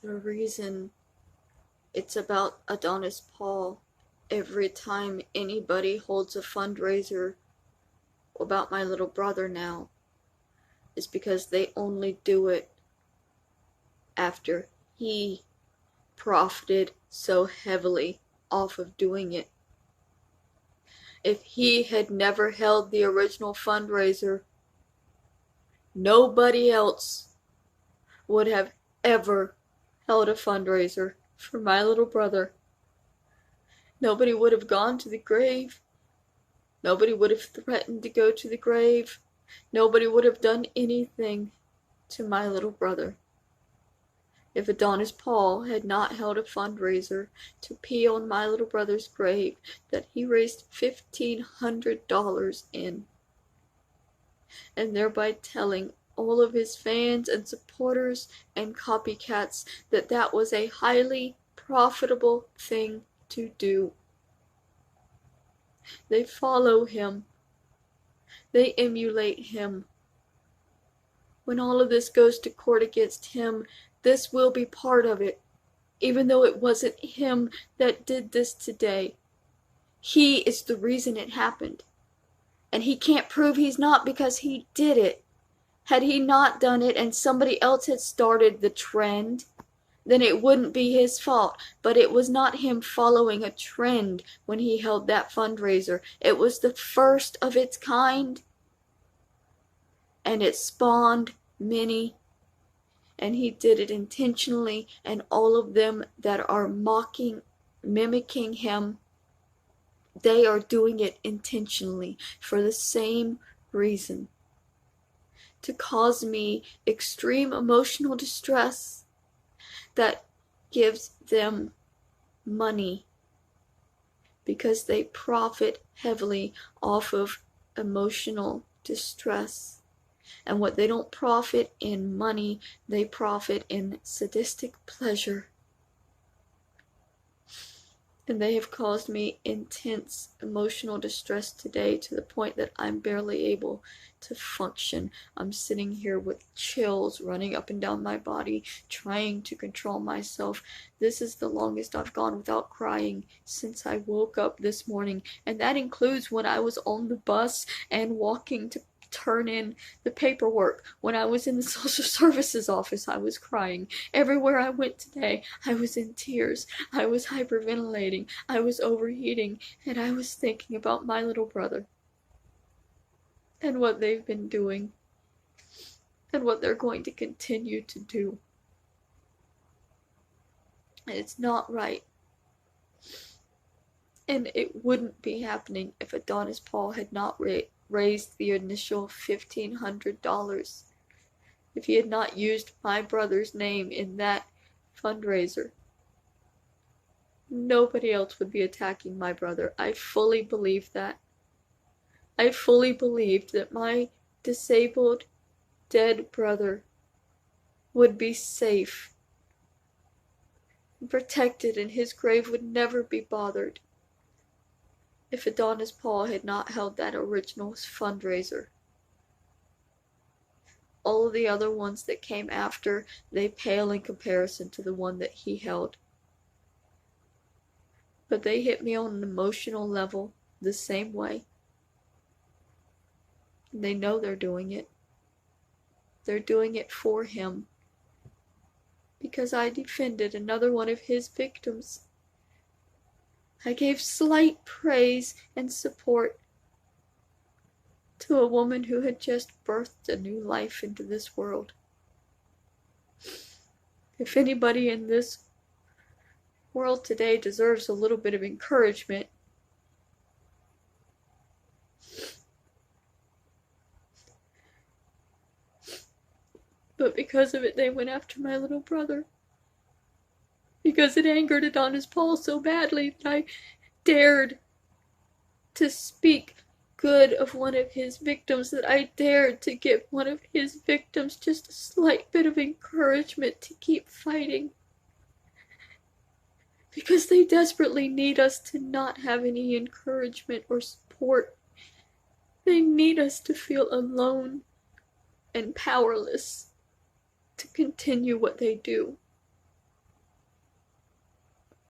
The reason it's about Adonis Paul every time anybody holds a fundraiser about my little brother now is because they only do it after he profited so heavily off of doing it. If he had never held the original fundraiser, nobody else would have ever held a fundraiser for my little brother. Nobody would have gone to the grave. Nobody would have threatened to go to the grave. Nobody would have done anything to my little brother if Adonis Paul had not held a fundraiser to pee on my little brother's grave that he raised $1,500 in, and thereby telling all of his fans and supporters and copycats that that was a highly profitable thing to do. They follow him. They emulate him. When all of this goes to court against him, this will be part of it, even though it wasn't him that did this today. He is the reason it happened. And he can't prove he's not because he did it. Had he not done it and somebody else had started the trend, then it wouldn't be his fault. But it was not him following a trend when he held that fundraiser. It was the first of its kind. And it spawned many. And he did it intentionally. And all of them that are mimicking him, they are doing it intentionally for the same reason. To cause me extreme emotional distress that gives them money because they profit heavily off of emotional distress. And what they don't profit in money, they profit in sadistic pleasure. And they have caused me intense emotional distress today to the point that I'm barely able to function. I'm sitting here with chills running up and down my body, trying to control myself. This is the longest I've gone without crying since I woke up this morning. And that includes when I was on the bus and walking to turn in the paperwork. When I was in the social services office, I was crying. Everywhere I went today, I was in tears. I was hyperventilating. I was overheating. And I was thinking about my little brother and what they've been doing and what they're going to continue to do. And it's not right. And it wouldn't be happening if Adonis Paul had not raised the initial $1,500, if he had not used my brother's name in that fundraiser. Nobody else would be attacking my brother. I fully believe that. I fully believed that my disabled, dead brother would be safe and protected, and his grave would never be bothered if Adonis Paul had not held that original fundraiser. All of the other ones that came after, they pale in comparison to the one that he held. But they hit me on an emotional level the same way. And they know they're doing it. They're doing it for him. Because I defended another one of his victims. I gave slight praise and support to a woman who had just birthed a new life into this world. If anybody in this world today deserves a little bit of encouragement, but because of it, they went after my little brother. Because it angered Adonis Paul so badly that I dared to speak good of one of his victims, that I dared to give one of his victims just a slight bit of encouragement to keep fighting. Because they desperately need us to not have any encouragement or support. They need us to feel alone and powerless to continue what they do.